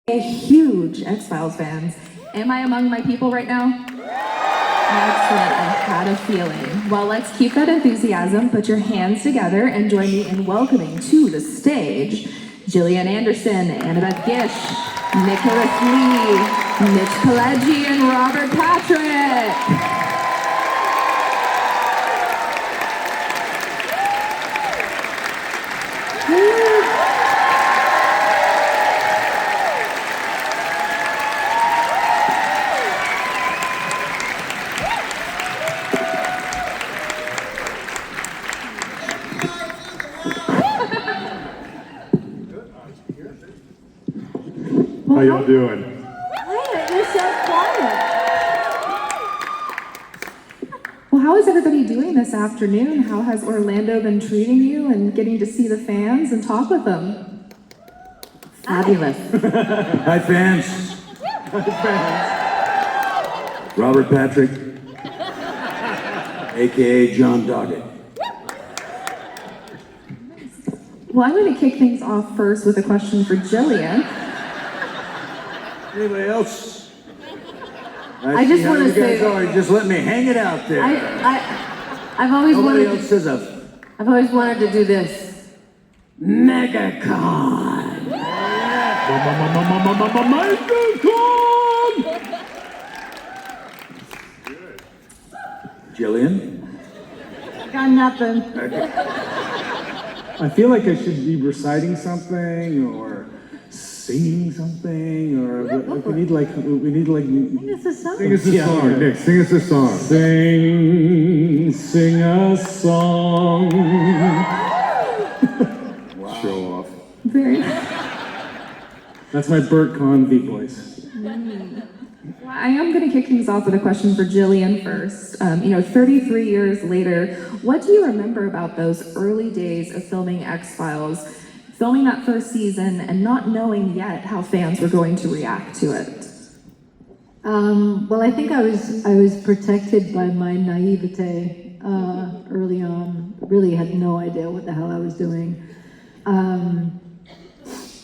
A huge X-Files fans. Am I among my people right now? Excellent, I had a feeling. Well, let's keep that enthusiasm, put your hands together, and join me in welcoming to the stage Gillian Anderson, Annabeth Gish, Nicholas Lee, Mitch Pileggi, and Robert Patrick. How y'all doing? Quiet, you're so quiet. Well, how is everybody doing this afternoon? How has Orlando been treating you and getting to see the fans and talk with them? Fabulous. Hi, fans. Hi, fans. Robert Patrick, aka John Doggett. Well, I'm going to kick things off first with a question for Gillian. Anybody else? I just want to say, just let me hang it out there. I've always Nobody wanted. else says a. I've always wanted to do this. MegaCon. Gillian? Got nothing. I feel like I should be reciting something or singing something, or we need like Sing us a song. sing us a song. Nick, sing us a song. Sing a song. Wow. Show off. Very. That's my Bert Convey voice. Well, I am going to kick things off with a question for Gillian first. 33 years later, what do you remember about those early days of filming X-Files, filming that first season and not knowing yet how fans were going to react to it? Well, I think I was protected by my naivete early on. Really had no idea what the hell I was doing. And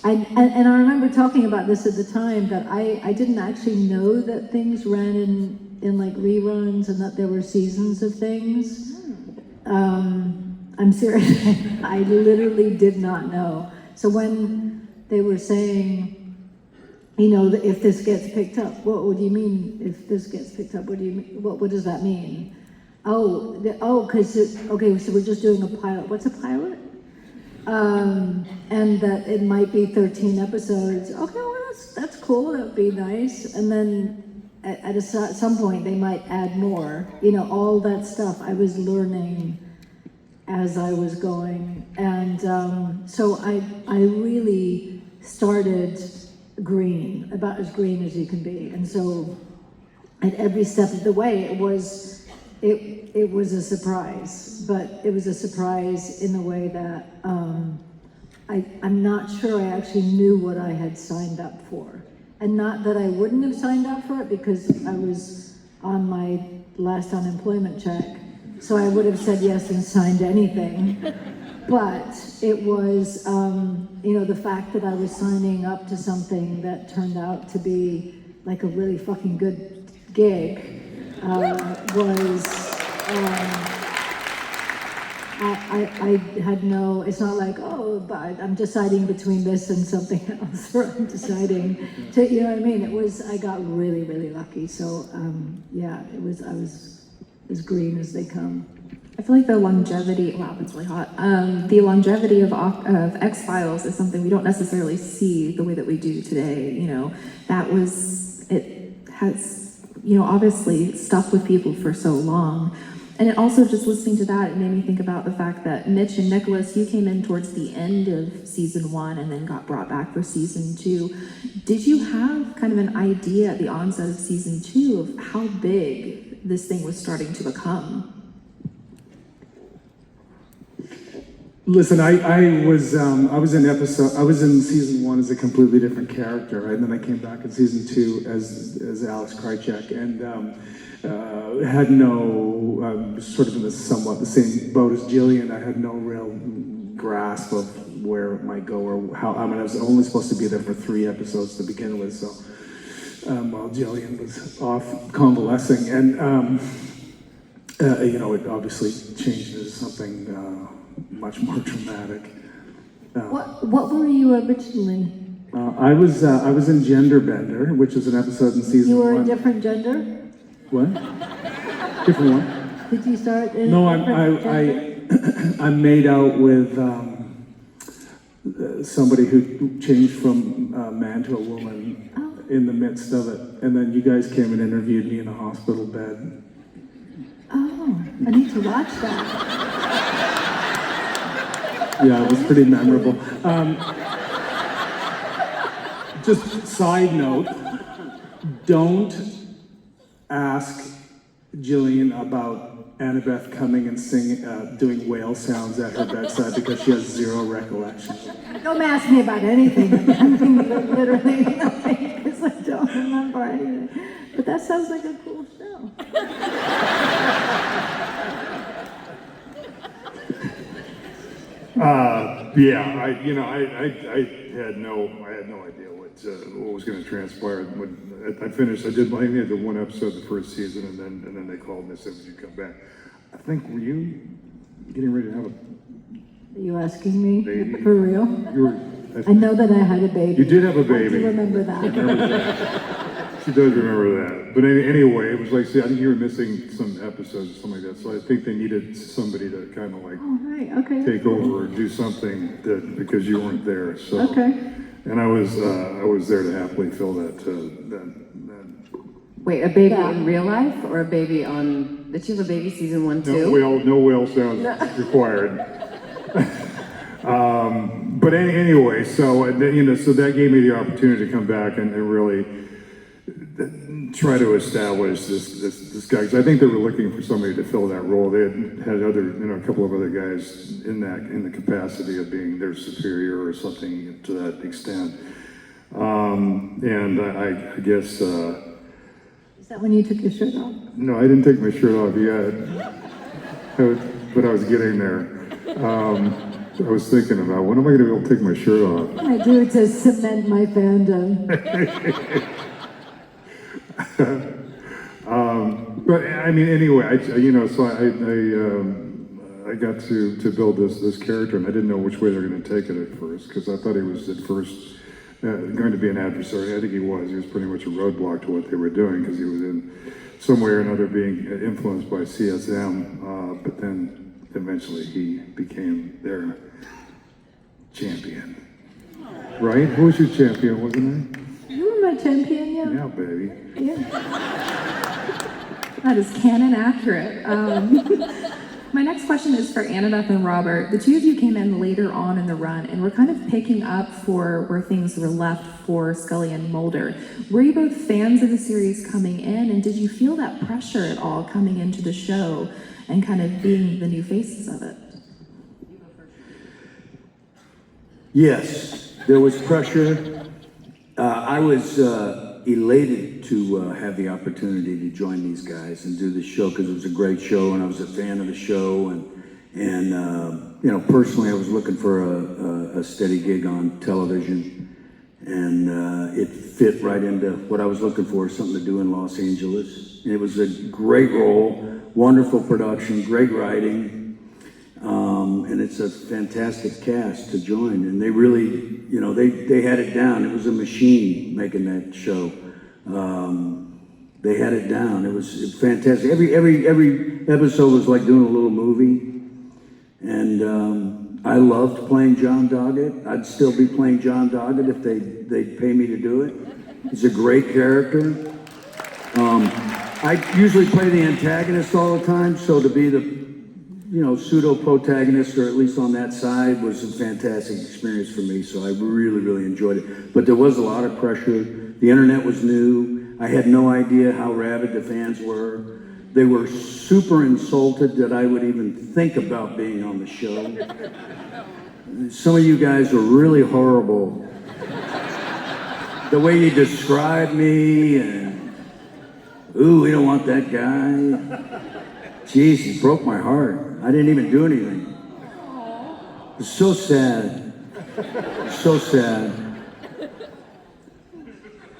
I remember talking about this at the time, that I didn't actually know that things ran in like reruns and that there were seasons of things. I'm serious, I literally did not know. So when they were saying, if this gets picked up, what do you mean if this gets picked up? What do you mean? What does that mean? Okay, so we're just doing a pilot. What's a pilot? And that it might be 13 episodes. Okay, well that's cool. That would be nice. And then at some point they might add more. All that stuff I was learning as I was going, and so I really started green, about as green as you can be. And so at every step of the way, it was a surprise, but it was a surprise in the way that I'm not sure I actually knew what I had signed up for. And not that I wouldn't have signed up for it, because I was on my last unemployment check, so I would have said yes and signed anything. But it was, the fact that I was signing up to something that turned out to be like a really fucking good gig was... I had no, it's not like, but I'm deciding between this and something else, or I'm deciding to, you know what I mean? It was, I got really, really lucky. So, I was as green as they come. I feel like the longevity, wow, that's really hot. The longevity of X-Files is something we don't necessarily see the way that we do today. It has, obviously stuck with people for so long. And it also, just listening to that, it made me think about the fact that Mitch and Nicholas, you came in towards the end of season 1 and then got brought back for season 2. Did you have kind of an idea at the onset of season 2 of how big this thing was starting to become? Listen, I was in season 1 as a completely different character, right? And then I came back in season 2 as Alex Krycek, and had no, sort of in somewhat the same boat as Gillian. I had no real grasp of where it might go or how. I mean, I was only supposed to be there for 3 episodes to begin with, so while Gillian was off convalescing, and you know, it obviously changed into something much more dramatic. What were you originally? I was in Gender Bender, which is an episode in season 1. You were a different gender? What? Different one? Did you start in No, a different gender? I made out with somebody who changed from man to a woman in the midst of it, and then you guys came and interviewed me in a hospital bed. Oh, I need to watch that. Yeah, it was pretty memorable. Just side note, don't ask Gillian about Annabeth coming and singing, doing whale sounds at her bedside because she has 0 recollection. Don't ask me about anything. I mean, literally nothing, because I don't remember anything. But that sounds like a cool show. Yeah, I had no idea what was going to transpire. When I finished, I did 1 episode the first season, and then they called and they said, "Would you come back?" I think, were you getting ready to have a Are you asking me? baby? For real? You were. I know that I had a baby. You did have a I baby. do remember that. She does remember that. But anyway, it was like, see, I think you were missing some episodes or something like that. So I think they needed somebody to kind of like Oh, right, okay. take over or do something because you weren't there. So. Okay. And I was there to happily fill that. Wait, a baby Yeah. in real life or a baby on? Did you have a baby season 1 too? No whale sounds required. But anyway, so so that gave me the opportunity to come back and really try to establish this guy, because I think they were looking for somebody to fill that role. They had other, a couple of other guys in the capacity of being their superior or something to that extent. And I guess. Is that when you took your shirt off? No, I didn't take my shirt off yet, but I was getting there. I was thinking about, when am I going to be able to take my shirt off? I do to cement my fandom. But I mean, anyway, so I got to build this character, and I didn't know which way they were going to take it at first, because I thought he was at first going to be an adversary. I think he was. He was pretty much a roadblock to what they were doing, because he was in some way or another being influenced by CSM. But then eventually he became their champion. Right? Who was your champion, wasn't he? You were my champion, yeah. Yeah, baby. Yeah. That is canon accurate. My next question is for Annabeth and Robert. The two of you came in later on in the run, and we're kind of picking up for where things were left for Scully and Mulder. Were you both fans of the series coming in, and did you feel that pressure at all coming into the show and kind of being the new faces of it? Yes, there was pressure. I was elated to have the opportunity to join these guys and do this show, because it was a great show and I was a fan of the show, and personally I was looking for a steady gig on television, and it fit right into what I was looking for, something to do in Los Angeles. And it was a great role, wonderful production, great writing. And it's a fantastic cast to join, and they really, they had it down. It was a machine making that show. They had it down. It was fantastic. Every episode was like doing a little movie, and I loved playing John Doggett. I'd still be playing John Doggett if they'd pay me to do it. He's a great character. I usually play the antagonist all the time, so to be the pseudo-protagonist, or at least on that side, was a fantastic experience for me, so I really, really enjoyed it. But there was a lot of pressure. The internet was new. I had no idea how rabid the fans were. They were super insulted that I would even think about being on the show. Some of you guys are really horrible. The way you describe me, and, ooh, we don't want that guy. Jeez, it broke my heart. I didn't even do anything. It was so sad. So sad.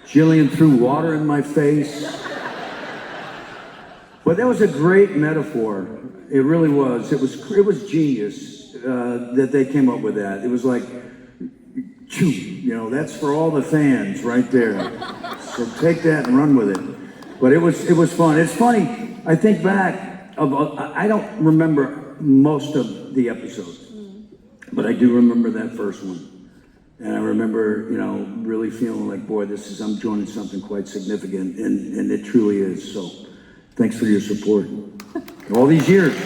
Gillian threw water in my face. But that was a great metaphor. It really was. It was genius that they came up with that. It was like, choo, you know, that's for all the fans right there. So take that and run with it. But it was fun. It's funny. I think back I don't remember most of the episodes, but I do remember that first one. And I remember, you know, really feeling like, boy, I'm joining something quite significant, and it truly is. So thanks for your support all these years.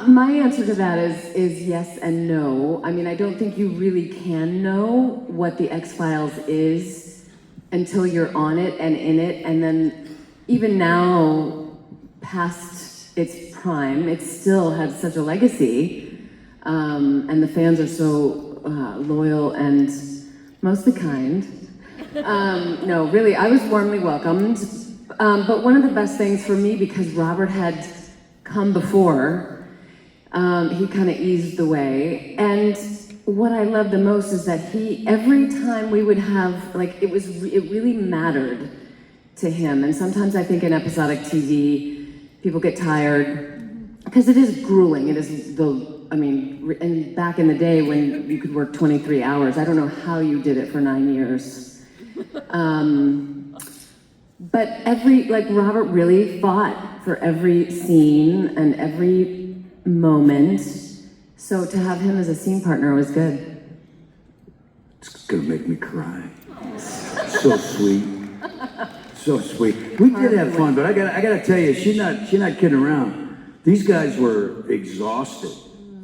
My answer to that is yes and no. I mean, I don't think you really can know what the X-Files is until you're on it and in it, and then even now, past its prime, it still has such a legacy, and the fans are so loyal and mostly kind. No, really, I was warmly welcomed, but one of the best things for me, because Robert had come before, he kind of eased the way. And what I love the most is that every time we would have, like, it really mattered to him. And sometimes I think in episodic TV, people get tired, because it is grueling. It is and back in the day when you could work 23 hours, I don't know how you did it for 9 years. But Robert really fought for every scene and every moment. So to have him as a scene partner was good. It's gonna make me cry. So sweet. So sweet. We did have fun, but I gotta tell you, she's not kidding around. These guys were exhausted,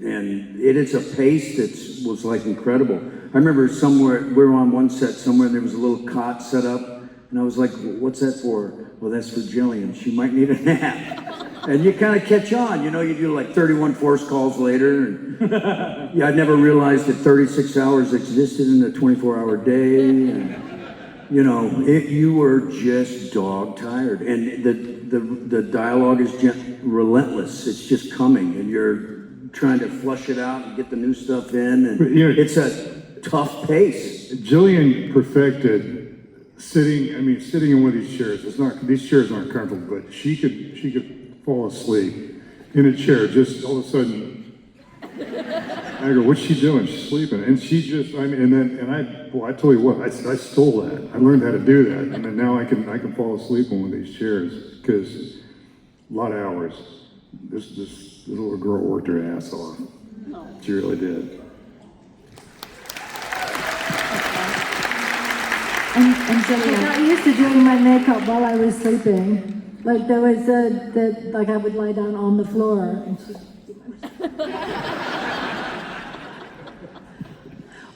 and it is a pace that was like incredible. I remember we were on one set somewhere, and there was a little cot set up, and I was like, what's that for? Well, that's for Gillian. She might need a nap. And you kind of catch on, you know, you do like 31 force calls later. And yeah, I never realized that 36 hours existed in a 24-hour day. And, you know, you were just dog tired. And the dialogue is relentless. It's just coming, and you're trying to flush it out and get the new stuff in. And it's a tough pace. Gillian perfected sitting in one of these chairs. These chairs aren't comfortable, but she could fall asleep in a chair. Just all of a sudden, I go, what's she doing? She's sleeping, and she just, I tell you what, I stole that. I learned how to do that, and then now I can fall asleep on one of these chairs, because a lot of hours. This little girl worked her ass off. She really did. And Gillian, I used to doing my makeup while I was sleeping. Like there was like I would lie down on the floor and she.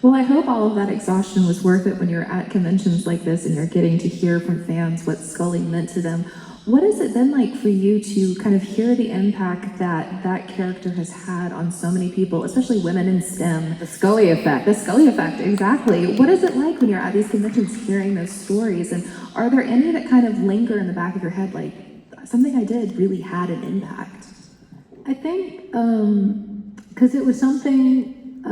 well, I hope all of that exhaustion was worth it when you're at conventions like this and you're getting to hear from fans what Scully meant to them. What has it been like for you to kind of hear the impact that character has had on so many people, especially women in STEM? The Scully effect. The Scully effect, exactly. What is it like when you're at these conventions hearing those stories? And are there any that kind of linger in the back of your head, like, something I did really had an impact? I think, because it was something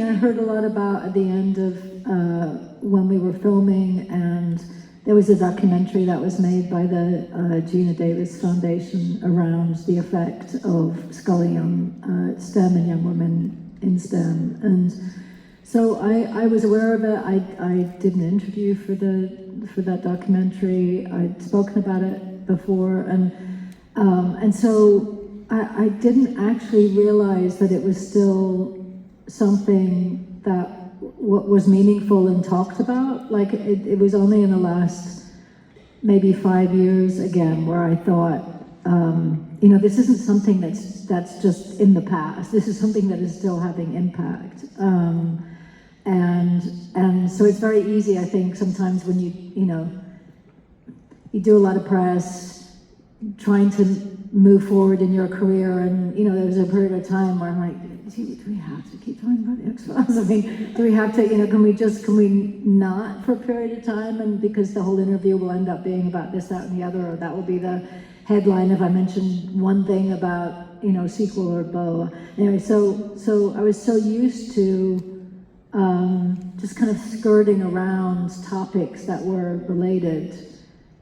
I heard a lot about at the end of when we were filming, and there was a documentary that was made by the Gina Davis Foundation around the effect of Scully on STEM and young women in STEM. And so I was aware of it. I did an interview for that documentary. I'd spoken about it before, and so I didn't actually realize that it was still something that what was meaningful and talked about. Like it was only in the last maybe 5 years again where I thought, this isn't something that's just in the past. This is something that is still having impact. And so it's very easy, I think, sometimes when you do a lot of press, trying to move forward in your career, and there was a period of time where I'm like, do we have to keep talking about the X-Files? I mean, do we have to, can we not for a period of time? And because the whole interview will end up being about this, that, and the other, or that will be the, headline if I mentioned one thing about, sequel or blah, blah. Anyway, so I was so used to just kind of skirting around topics that were related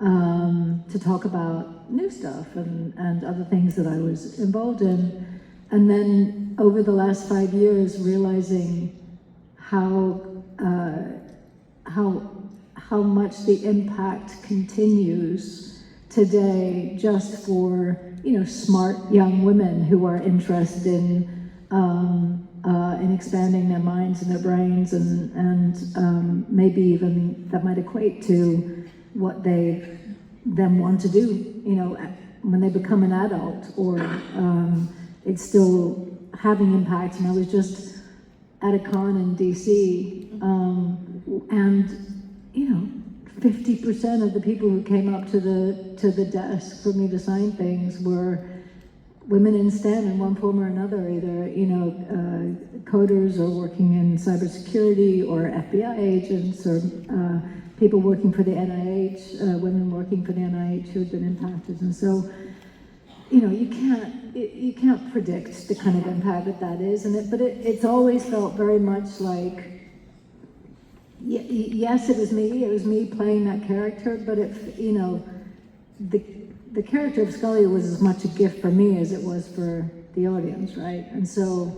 to talk about new stuff and other things that I was involved in. And then over the last 5 years, realizing how much the impact continues today just for, smart young women who are interested in expanding their minds and their brains and maybe even that might equate to what they then want to do, when they become an adult, or it's still having impact. And I was just at a con in DC, and 50% of the people who came up to the desk for me to sign things were women in STEM in one form or another, either coders or working in cybersecurity, or FBI agents, or people working for the NIH, women working for the NIH who had been impacted. And so, you can't predict the kind of impact that is, but it's always felt very much like, yes, it was me playing that character, but the character of Scully was as much a gift for me as it was for the audience, right? And so,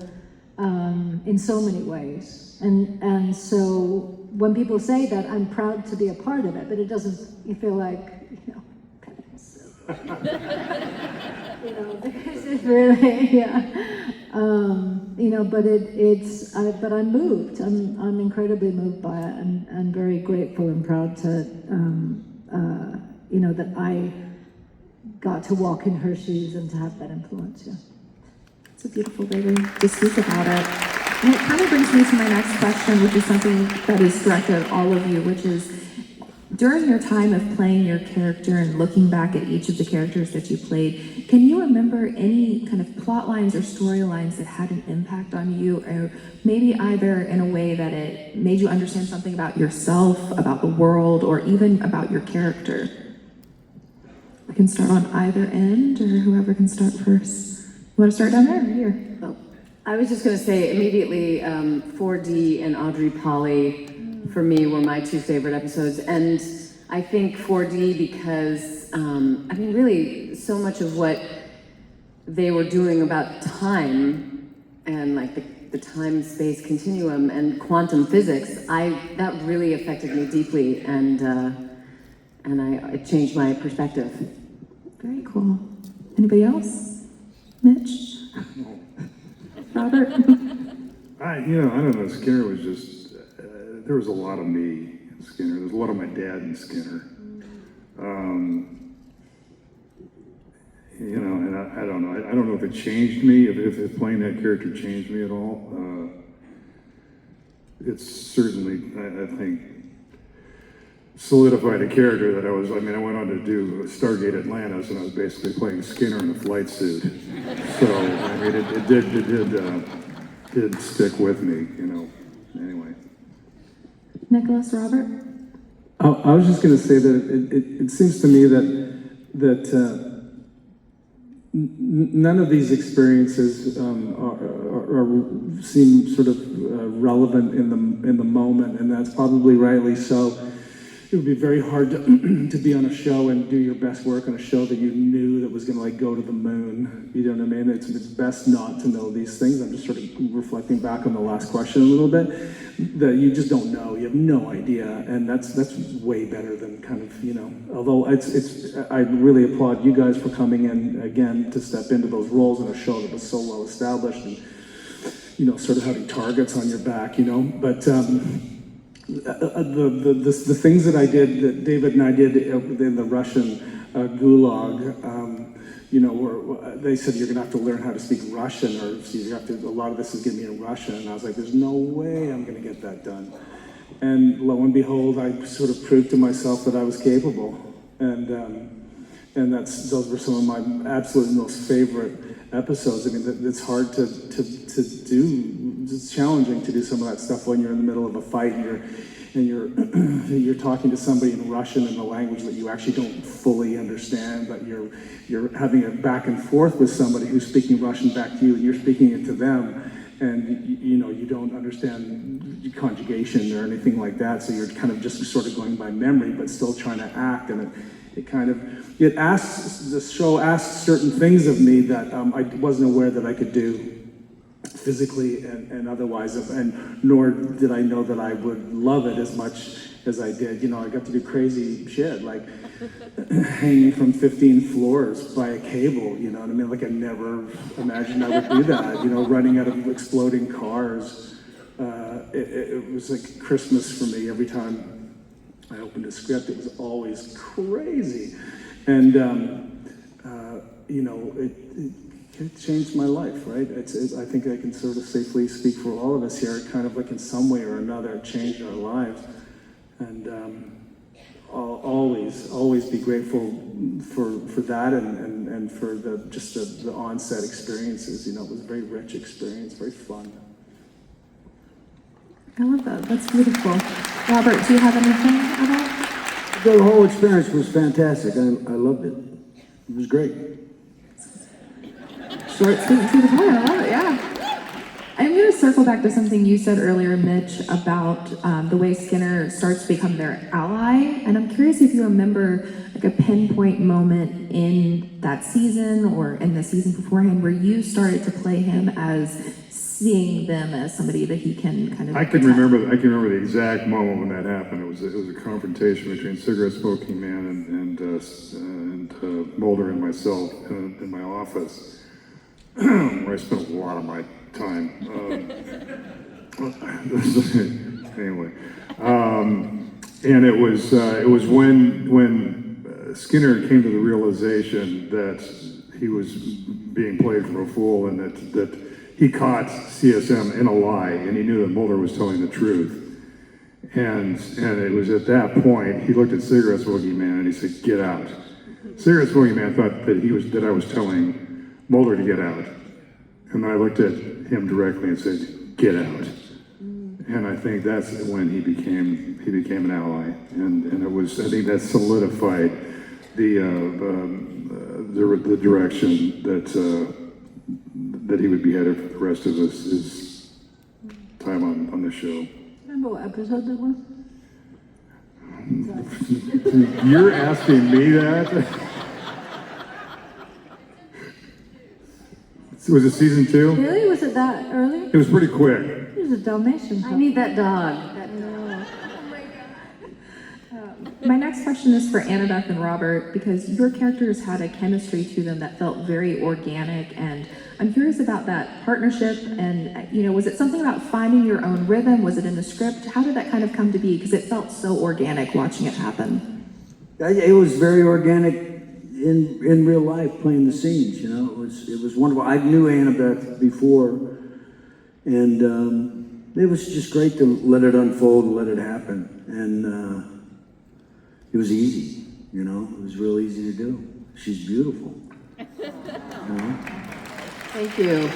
in so many ways, and so when people say that, I'm proud to be a part of it, but it doesn't. You feel like, because it's really, but I'm moved. I'm incredibly moved by it, and very grateful and proud to, that I got to walk in her shoes and to have that influence. Yeah. It's a beautiful way to speak about it. And it kind of brings me to my next question, which is something that is directed at all of you, which is, during your time of playing your character and looking back at each of the characters that you played, can you remember any kind of plot lines or storylines that had an impact on you, or maybe either in a way that it made you understand something about yourself, about the world, or even about your character? I can start on either end, or whoever can start first. You want to start down there or here? Well, I was just going to say immediately, 4D and Audrey Polly for me were my two favorite episodes, and I think 4D because really so much of what they were doing about time and like the time-space continuum and quantum physics, that really affected me deeply, and it changed my perspective. Very cool. Anybody else? Mitch? Robert? I don't know, Skinner was just, there was a lot of me in Skinner. There's a lot of my dad in Skinner. And I don't know. I don't know if it changed me, if playing that character changed me at all. It's certainly, I think, solidified a character that I went on to do Stargate Atlantis, and I was basically playing Skinner in a flight suit. So, it did stick with me, anyway. Nicholas, Robert? I was just going to say that it seems to me that none of these experiences seem sort of relevant in the moment, and that's probably rightly so. It would be very hard to be on a show and do your best work on a show that you knew that was going to go to the moon. You know what I mean? It's best not to know these things. I'm just sort of reflecting back on the last question a little bit, that you just don't know. You have no idea, and that's way better than kind of, although I really applaud you guys for coming in again to step into those roles in a show that was so well established and, sort of having targets on your back, but the things that I did, that David and I did in the Russian gulag, where they said you're gonna have to learn how to speak Russian, or you have to. A lot of this is gonna be in Russian, and I was like, there's no way I'm gonna get that done. And lo and behold, I sort of proved to myself that I was capable, and those were some of my absolute most favorite episodes. I mean, it's hard to do. It's challenging to do some of that stuff when you're in the middle of a fight and and you're you're talking to somebody in Russian in a language that you actually don't fully understand, but you're having a back and forth with somebody who's speaking Russian back to you, and you're speaking it to them, and you don't understand conjugation or anything like that, so you're kind of just sort of going by memory, but still trying to act, and the show asks certain things of me that I wasn't aware that I could do physically and otherwise, and nor did I know that I would love it as much as I did. I got to do crazy shit, like hanging from 15 floors by a cable, you know what I mean? Like I never imagined I would do that, running out of exploding cars. It was like Christmas for me. Every time I opened a script, it was always crazy. And, it changed my life, right? I think I can sort of safely speak for all of us here. It kind of like in some way or another, it changed our lives. And I'll always be grateful for that and for the onset experiences. It was a very rich experience, very fun. I love that. That's beautiful. Robert, do you have anything about? The whole experience was fantastic. I loved it. It was great. Short, sweet, and to the point. I love it, yeah. I'm going to circle back to something you said earlier, Mitch, about the way Skinner starts to become their ally. And I'm curious if you remember like a pinpoint moment in that season or in the season beforehand where you started to play him as seeing them as somebody that he can kind of I can remember the exact moment when that happened. It was a confrontation between cigarette smoking man and Mulder and myself in my office, where I spent a lot of my time. Anyway, and it was when Skinner came to the realization that he was being played for a fool, and that he caught CSM in a lie, and he knew that Mulder was telling the truth. And it was at that point he looked at Cigarette Smoking Man and he said, "Get out." Cigarette Smoking Man thought that I was telling Mulder to get out, and I looked at him directly and said, "Get out." And I think that's when he became an ally, and I think that solidified the direction that he would be headed for the rest of his time on the show. Remember what episode that was? You're asking me that? Was it season 2? Really? Was it that early? It was pretty quick. It was a Dalmatian. I need that dog. My next question is for Annabeth and Robert, because your characters had a chemistry to them that felt very organic, and I'm curious about that partnership, and was it something about finding your own rhythm? Was it in the script? How did that kind of come to be? Because it felt so organic watching it happen. It was very organic in real life, playing the scenes, it was wonderful. I knew Annabeth before, and it was just great to let it unfold and let it happen, and it was easy, it was real easy to do. She's beautiful. Thank you.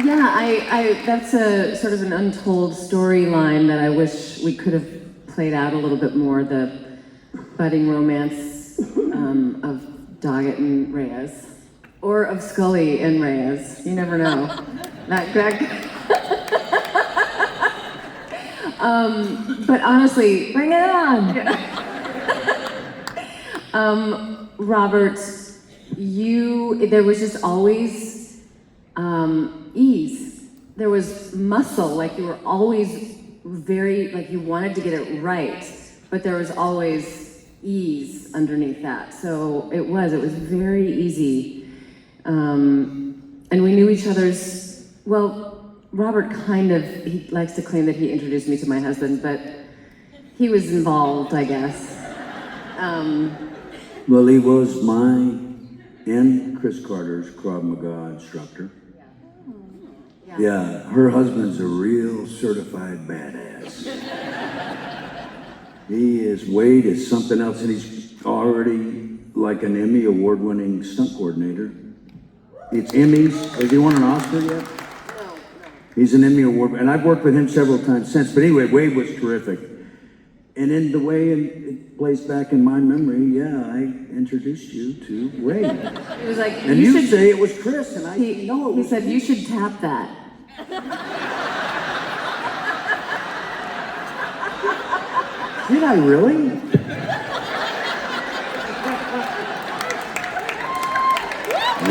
Yeah, I that's a sort of an untold storyline that I wish we could have played out a little bit more, the budding romance of Doggett and Reyes, or of Scully and Reyes. You never know. But honestly, Bring it on! Robert, there was just always ease. There was muscle, like you were always like you wanted to get it right, but there was always ease underneath that. So it was very easy. And we knew each other's, Robert he likes to claim that he introduced me to my husband, but he was involved, I guess. Well, he was my and Chris Carter's Krav Maga instructor. Yeah, her husband's a real certified badass. Wade is something else, and he's already like an Emmy award-winning stunt coordinator. It's Emmys. Has he won an Oscar yet? No. He's an Emmy award, and I've worked with him several times since. But anyway, Wade was terrific. And in the way it plays back in my memory, yeah, I introduced you to Ray. He was like, And you say it was Chris, and I know it He was said, you should tap that. Did I really?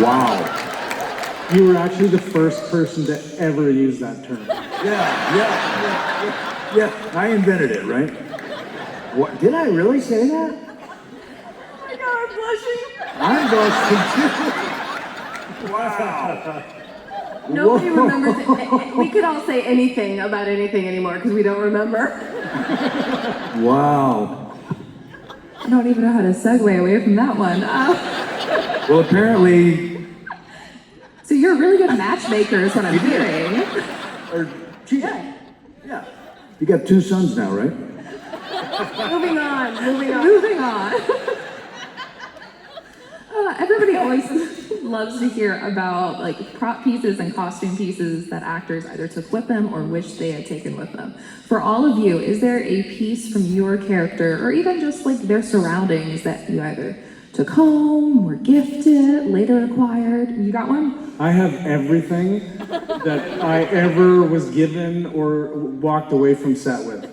Wow. You were actually the first person to ever use that term. Yeah, I invented it, right? What, did I really say that? Oh my God, I'm blushing. I'm blushing too. Wow. Nobody remembers it. We could all say anything about anything anymore because we don't remember. Wow. I don't even know how to segue away from that one. Well, apparently, So you're a really good matchmaker is what I'm hearing. or cheating. Yeah. You got 2 sons now, right? Moving on. Moving on. Everybody always loves to hear about like prop pieces and costume pieces that actors either took with them or wish they had taken with them. For all of you, is there a piece from your character or even just like their surroundings that you either took home, were gifted, later acquired? You got one? I have everything that I ever was given or walked away from set with.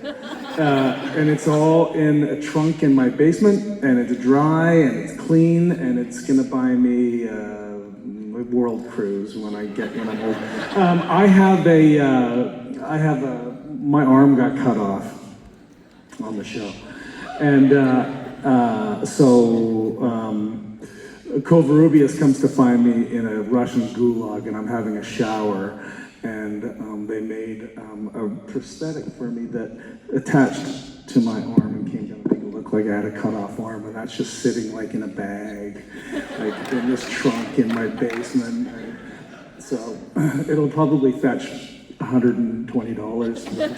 And it's all in a trunk in my basement, and it's dry, and it's clean, and it's gonna buy me a world cruise when I'm old. My arm got cut off on the show. And Kovarubius comes to find me in a Russian gulag, and I'm having a shower, and they made a prosthetic for me that attached to my arm and came down to make it look like I had a cut off arm, and that's just sitting like in a bag, like in this trunk in my basement. And so it'll probably fetch $120 or something.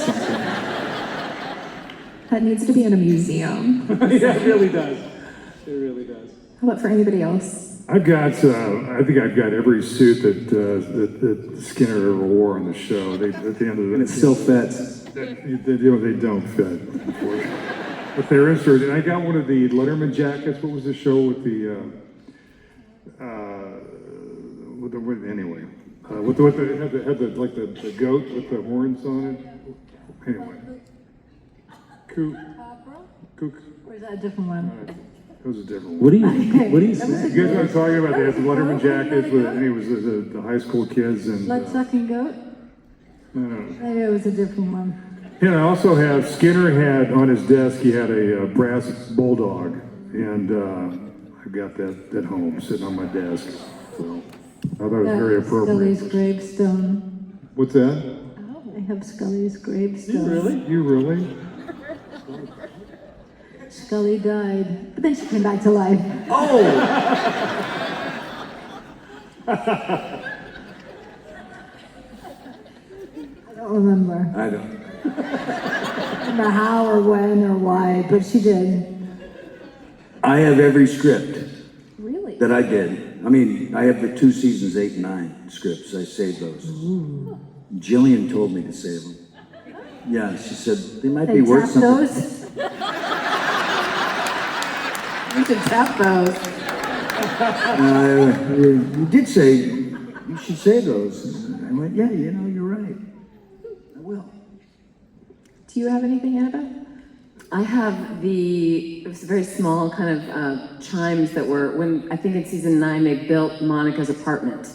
That needs to be in a museum. Yeah, it really does. It really does. How about for anybody else? I think I've got every suit that Skinner ever wore on the show. At the end of And it still fits. they don't fit, unfortunately. But they're interesting. I got one of the Letterman jackets. What was the show with the anyway? With the had the goat with the horns on it. Anyway, kook. Or is that a different one? It was a different one. What do you say? You guys know what I'm talking about? They had the Letterman jackets with, and it was the high school kids and. Blood-sucking goat? No. Maybe it was a different one. Yeah, I also have, Skinner had on his desk, he had a brass bulldog, and I've got that at home, sitting on my desk. So I thought it was very appropriate. Scully's gravestone. What's that? I have Scully's gravestone. You really? Scully died, but then she came back to life. Oh! I don't remember. I don't. I don't know how or when or why, but she did. I have every script Really? that I did. I mean, I have the 2 seasons 8 and 9 scripts. I saved those. Gillian told me to save them. Yeah, she said they might They be worth tapped something. those? You should tap those. You did say you should save those. I went, yeah, you're right. I will. Do you have anything, Annabeth? I have it was very small kind of chimes that were, when, I think in season 9, they built Monica's apartment.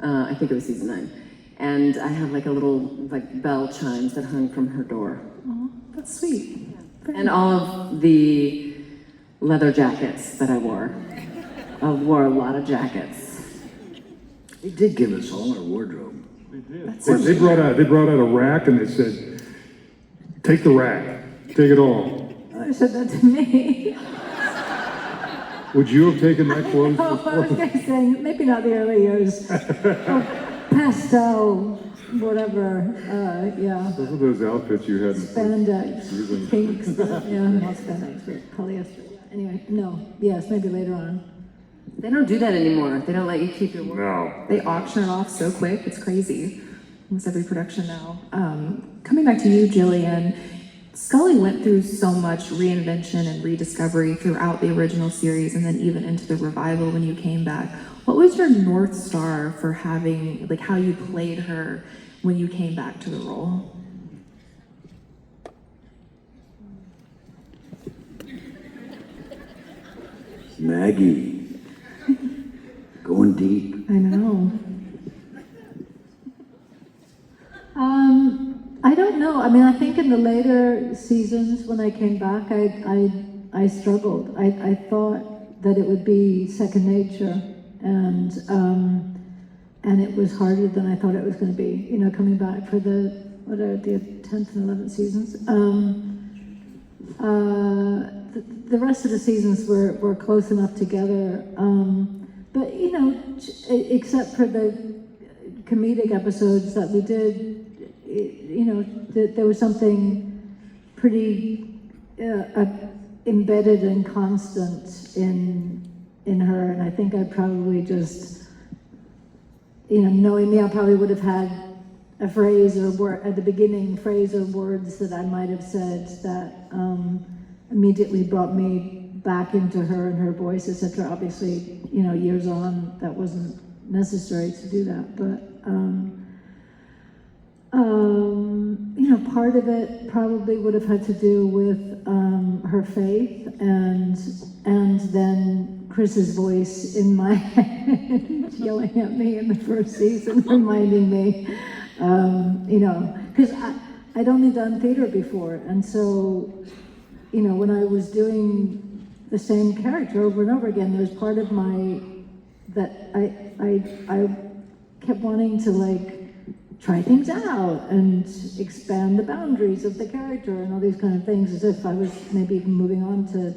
I think it was season 9. And I have like a little, like bell chimes that hung from her door. Oh, that's sweet. And all of the leather jackets that I wore. I wore a lot of jackets. They did give us all our wardrobe. They brought out a rack and they said, take the rack, take it all. You said that to me. Would you have taken that clothes Oh, I was before? gonna say, maybe not the early years. Pastel, whatever, yeah. Those are those outfits you had. Spandex, pink stuff, yeah, not spandex, but polyester. Anyway, no, yes, maybe later on. They don't do that anymore. They don't let you keep your wardrobe. No. They auction it off so quick, it's crazy. Almost every production now. Coming back to you, Gillian, Scully went through so much reinvention and rediscovery throughout the original series and then even into the revival when you came back. What was your North Star for having, like, how you played her when you came back to the role? Maggie, going deep. I know. I don't know. I mean, I think in the later seasons when I came back, I struggled. I thought that it would be second nature, and it was harder than I thought it was going to be. You know, coming back for the 10th and 11th seasons. The rest of the seasons were close enough together, but you know, except for the comedic episodes that we did. You know, there was something pretty embedded and constant in her, and I think I probably just, you know, knowing me, I probably would have had a phrase or word at the beginning, phrase or words that I might have said that immediately brought me back into her and her voice, etc. Obviously, you know, years on, that wasn't necessary to do that, but. You know, part of it probably would have had to do with her faith and then Chris's voice in my head yelling at me in the first season, reminding me, you know, because I'd only done theater before, and so, you know, when I was doing the same character over and over again, there was part of my that I kept wanting to like try things out and expand the boundaries of the character and all these kind of things, as if I was maybe even moving on to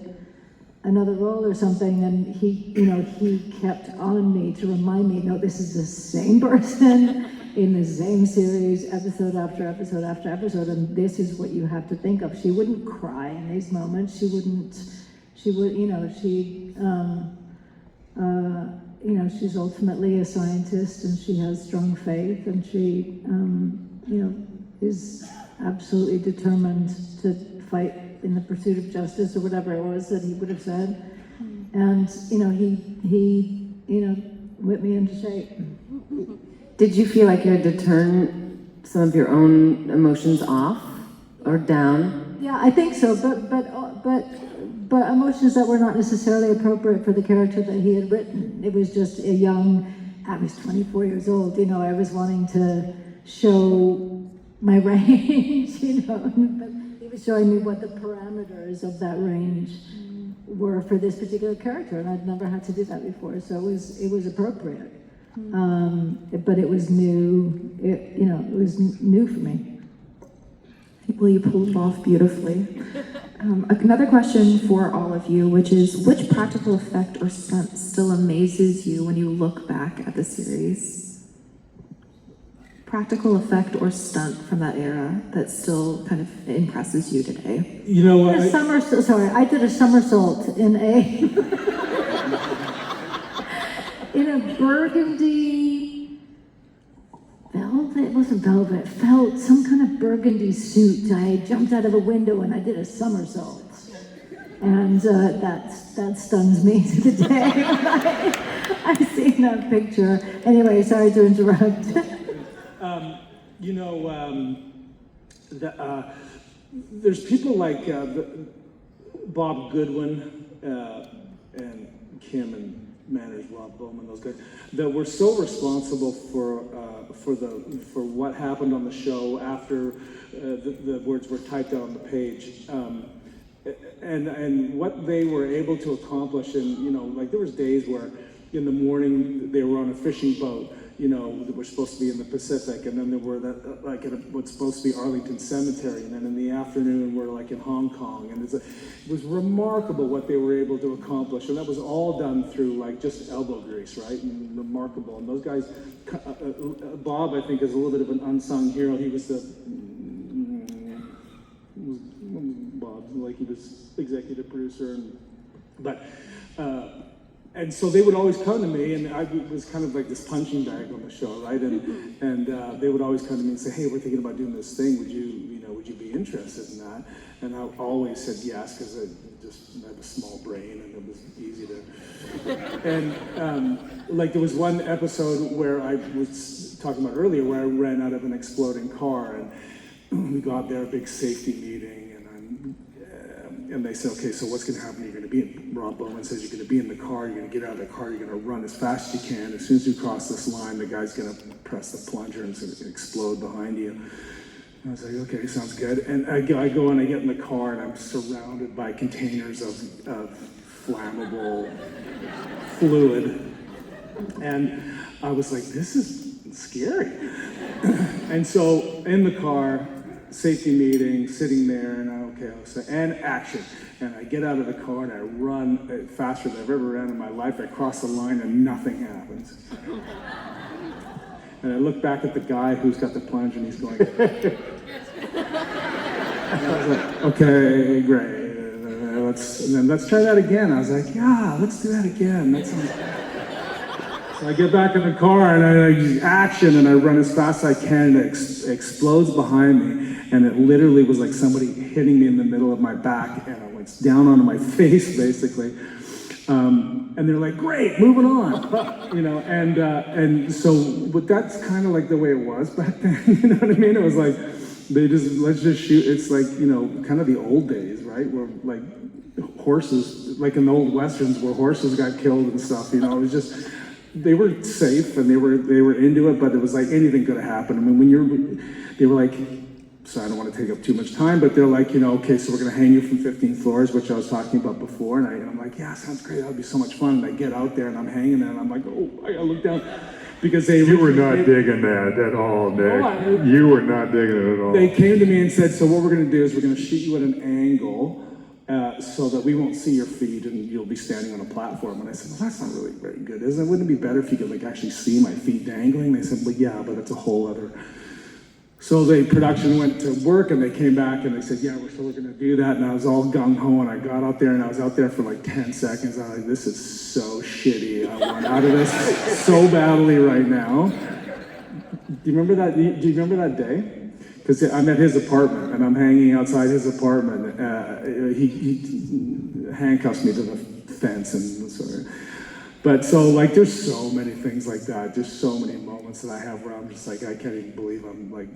another role or something. And he, you know, he kept on me to remind me, no, this is the same person in the same series, episode after episode after episode, and this is what you have to think of. She wouldn't cry in these moments. She would, you know, you know, she's ultimately a scientist and she has strong faith, and she, you know, is absolutely determined to fight in the pursuit of justice or whatever it was that he would have said. And, you know, he, you know, whipped me into shape. Did you feel like you had to turn some of your own emotions off or down? Yeah, I think so, but emotions that were not necessarily appropriate for the character that he had written. It was just a young, I was 24 years old, you know, I was wanting to show my range, you know, but he was showing me what the parameters of that range were for this particular character, and I'd never had to do that before, so it was appropriate. But it was new, you know, it was new for me. Well, you pulled it off beautifully. Another question for all of you, which is, which practical effect or stunt still amazes you when you look back at the series? Practical effect or stunt from that era that still kind of impresses you today? You know what? I did a somersault in a burgundy velvet, it wasn't velvet, felt some kind of burgundy suit. I jumped out of a window and I did a somersault. And that stuns me to the day when I've seen that picture. Anyway, sorry to interrupt. You know, there's people like Bob Goodwin and Kim and Manners, Rob Bowman, those guys, that were so responsible for what happened on the show after the words were typed out on the page, and what they were able to accomplish. And you know, like there was days where in the morning they were on a fishing boat, you know, that were supposed to be in the Pacific, and then there were that like at what's supposed to be Arlington Cemetery, and then in the afternoon we're like in Hong Kong, and it was remarkable what they were able to accomplish, and that was all done through like just elbow grease, right? And remarkable. And those guys, Bob, I think, is a little bit of an unsung hero. He was Bob, like he was executive producer, and so they would always come to me, and I was kind of like this punching bag on the show, right? And they would always come to me and say, "Hey, we're thinking about doing this thing. Would you would you be interested in that? And I always said yes, because I have a small brain and it was easy to. And like there was one episode where I was talking about earlier where I ran out of an exploding car, and we got there, a big safety meeting, and they said, okay, so what's going to happen? You're going to be, Rob Bowman says you're going to be in the car, you're going to get out of the car, you're going to run as fast as you can. As soon as you cross this line, the guy's going to press the plunger and it's going to explode behind you. And I was like, okay, sounds good. And I go and I get in the car and I'm surrounded by containers of flammable fluid. And I was like, this is scary. And so in the car, safety meeting, sitting there, and and action. And I get out of the car and I run faster than I've ever ran in my life. I cross the line and nothing happens. And I look back at the guy who's got the plunge and he's going, and I was like, okay, great. Let's try that again. I was like, yeah, let's do that again. That sounds. So I get back in the car and I use action and I run as fast as I can and it explodes behind me. And it literally was like somebody hitting me in the middle of my back and I went down onto my face basically. And they're like, great, moving on, and so, but that's kind of like the way it was back then, you know what I mean? It was like, let's just shoot. It's like, kind of the old days, right? Where like horses, like in the old Westerns where horses got killed and stuff, it was just, they were safe and they were into it, but it was like anything could have happened. I mean, they were like, so I don't want to take up too much time, but they're like, okay, so we're going to hang you from 15 floors, which I was talking about before. And I'm like, yeah, sounds great. That would be so much fun. And I get out there and I'm hanging there and I'm like, oh, I got to look down. Because You were not digging that at all, Nick. You were not digging it at all. They came to me and said, so what we're going to do is we're going to shoot you at an angle so that we won't see your feet and you'll be standing on a platform. And I said, well, that's not really very good, is it? Wouldn't it be better if you could like actually see my feet dangling? They said, well, yeah, but it's a whole other. So the production went to work and they came back and they said, yeah, we're still going to do that. And I was all gung-ho and I got out there and I was out there for like 10 seconds. I was like, this is so shitty. I want out of this so badly right now. Do you remember that day? Because I'm at his apartment and I'm hanging outside his apartment. He handcuffs me to the fence and sort of. But so like there's so many things like that, just so many moments that I have where I'm just like, I can't even believe I'm like,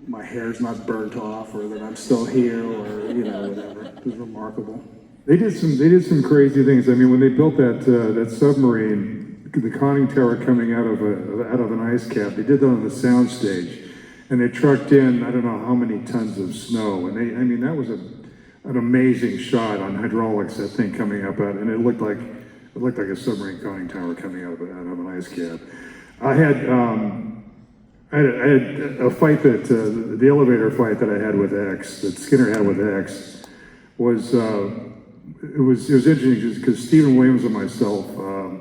my hair's not burnt off or that I'm still here or, whatever. It was remarkable. They did some crazy things. I mean, when they built that submarine, the conning tower coming out of an ice cap, they did that on the sound stage. And they trucked in, I don't know how many tons of snow. And that was an amazing shot on hydraulics, that thing coming up out, and it looked like a submarine conning tower coming out of an ice cap. I had a fight that, the elevator fight that I had with X, that Skinner had with X, was it was interesting just because Stephen Williams and myself,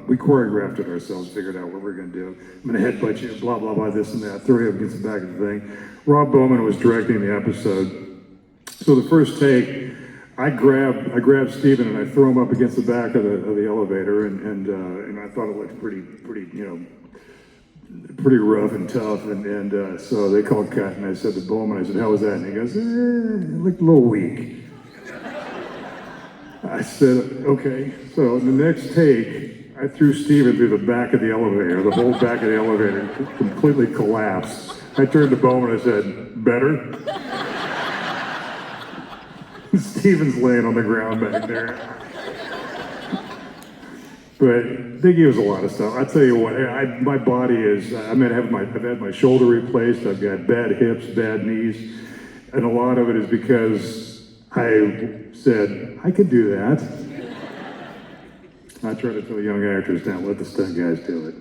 we choreographed it ourselves, figured out what we were going to do. I'm going to headbutt you, blah, blah, blah, this and that, throw you up against the back of the thing. Rob Bowman was directing the episode. So the first take, I grab Stephen and I throw him up against the back of the elevator, and I thought it looked pretty rough and tough, and so they called cut, and I said to Bowman, I said, how was that? And he goes, it looked a little weak. I said, okay. So in the next take, I threw Stephen through the back of the elevator. The whole back of the elevator completely collapsed. I turned to Bowman and I said, better? Steven's laying on the ground back there. But they gave us a lot of stuff. I tell you what, my body is, I've had my shoulder replaced, I've got bad hips, bad knees, and a lot of it is because I said, I could do that. I try to tell young actors, don't let the stunt guys do it.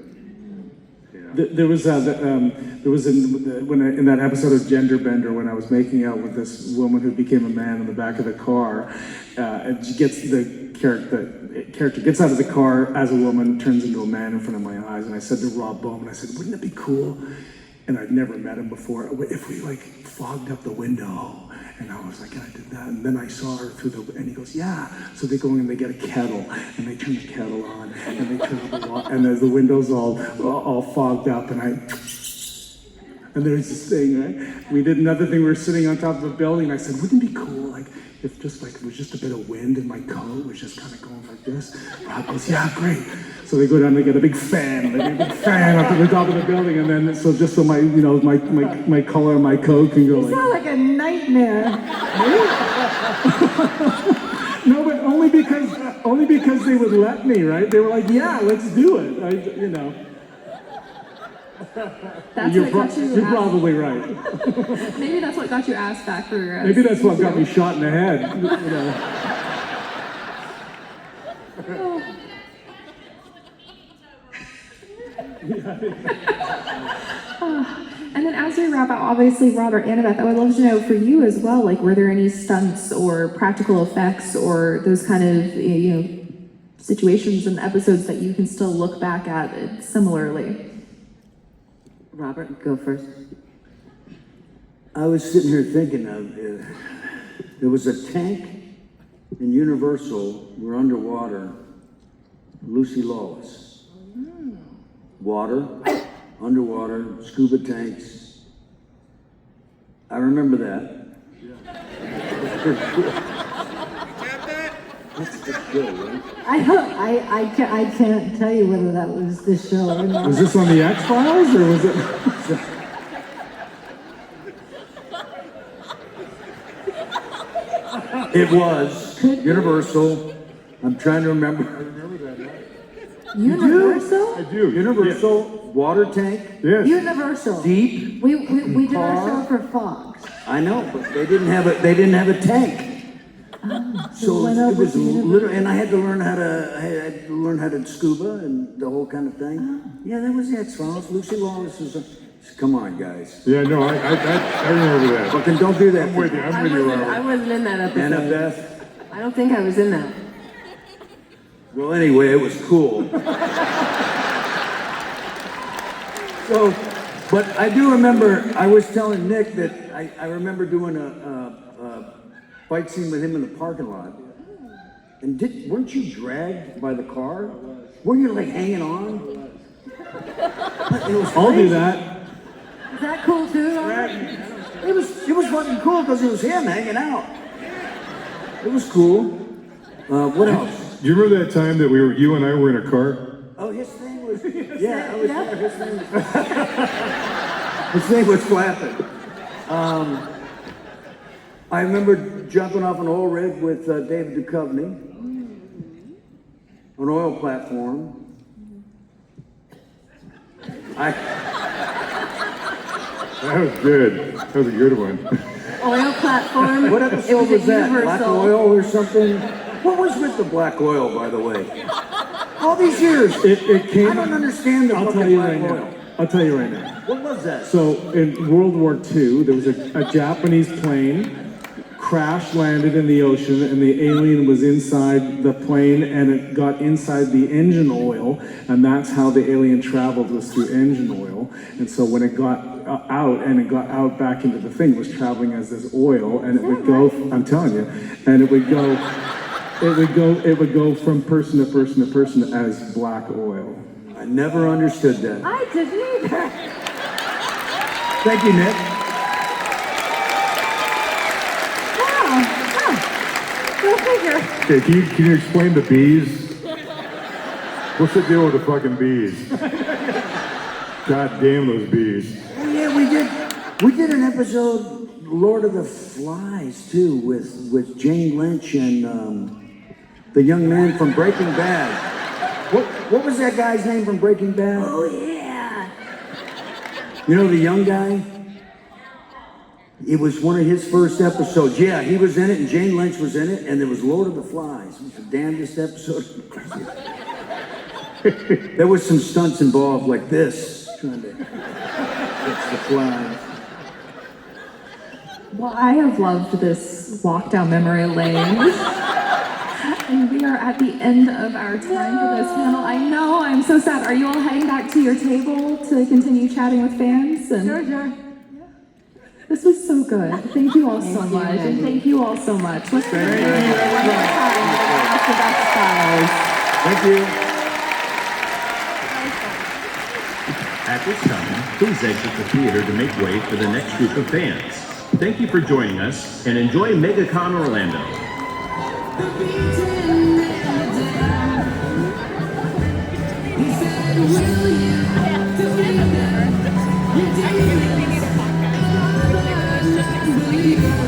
There was in that episode of Gender Bender when I was making out with this woman who became a man in the back of the car, and the character gets out of the car as a woman, turns into a man in front of my eyes, and I said to Rob Bowman, I said, wouldn't it be cool? And I'd never met him before. If we like fogged up the window. And I was like, I did that. And then I saw her and he goes, yeah. So they go in and they get a kettle and they turn the kettle on and they turn up the water and the window's all fogged up and And there's this thing, right? We did another thing. We were sitting on top of a building. And I said, wouldn't it be cool, like, if just like it was just a bit of wind and my coat was just kind of going like this? Rob goes, yeah, great. So they go down, they get a big fan, up to the top of the building, and then so just so my, you know, my color of my coat can go You like. sound like a nightmare. No, but only because they would let me, right? They were like, yeah, let's do it. You know. That's You're what got you you're asked. probably right. Maybe that's what got you asked back for. Maybe that's what got me shot in the head. You know. And then as we wrap up, obviously, Robert, Annabeth, I would love to know for you as well, like, were there any stunts or practical effects or those kind of, you know, situations and episodes that you can still look back at similarly? Robert, go first. I was sitting here thinking of, there was a tank in Universal, we're underwater, Lucy Lawless. Water, underwater, scuba tanks. I remember that. That's pretty cool. That's the show, right? I can't tell you whether that was the show or not. Was this on the X-Files or was it? It was Universal. I'm trying to remember. Universal? I do. Universal water tank, Yes. Universal. deep. We did our Car. show for Fox. I know, but they didn't have a tank. So went it over was to Universal. literally, and I had to learn how to scuba and the whole kind of thing. Yeah, that was the X-Files. Lucy Lawless was come on, guys. Yeah, no, I remember that. Fucking don't do that. I'm with you, Robert. I wasn't in that episode. Annabeth. I don't think I was in that. Well, anyway, it was cool. So, but I do remember, I was telling Nick that I remember doing a fight scene with him in the parking lot. And weren't you dragged by the car? Weren't you like hanging on? It was I'll do crazy. that. Is that cool too? It was fucking cool because it was him hanging out. It was cool. What else? Do you remember that time that you and I were in a car? Oh, his name was, yeah, I was there. His name was flapping. I remember jumping off an oil rig with David Duchovny, an oil platform. That was good. That was a good one. Oil platform. What It episode was was at that? Black Universal. oil or something? What was with the black oil, by the way? All these years, It came. I don't understand the I'll fucking tell you black right oil. now. I'll tell you right now. What was that? So in World War II, there was a Japanese plane crash landed in the ocean, and the alien was inside the plane, and it got inside the engine oil, and that's how the alien traveled, was through engine oil. And so when it got out, and it got out back into the thing, it was traveling as this oil, and it would go. I'm telling you, and it would go. It would go from person to person to person as black oil. I never understood that. I didn't either. Thank you, Nick. Go figure. Okay, can you explain the bees? What's the deal with the fucking bees? God damn those bees. Oh yeah, we did an episode, Lord of the Flies, too, with Jane Lynch and the young man from Breaking Bad. What was that guy's name from Breaking Bad? Oh yeah. You know the young guy? It was one of his first episodes. Yeah, he was in it, and Jane Lynch was in it, and there was Lord of the Flies. It was the damnedest episode. There was some stunts involved, like this, trying to catch the flies. Well, I have loved this walk down memory lane. And we are at the end of our time for this panel. I know, I'm so sad. Are you all heading back to your table to continue chatting with fans? And Sure. this was so good. Thank you all so much. And thank you all so much. Let's bring it in. Thank you. At this time, please exit the theater to make way for the next group of fans. Thank you for joining us, and enjoy MegaCon Orlando. Will you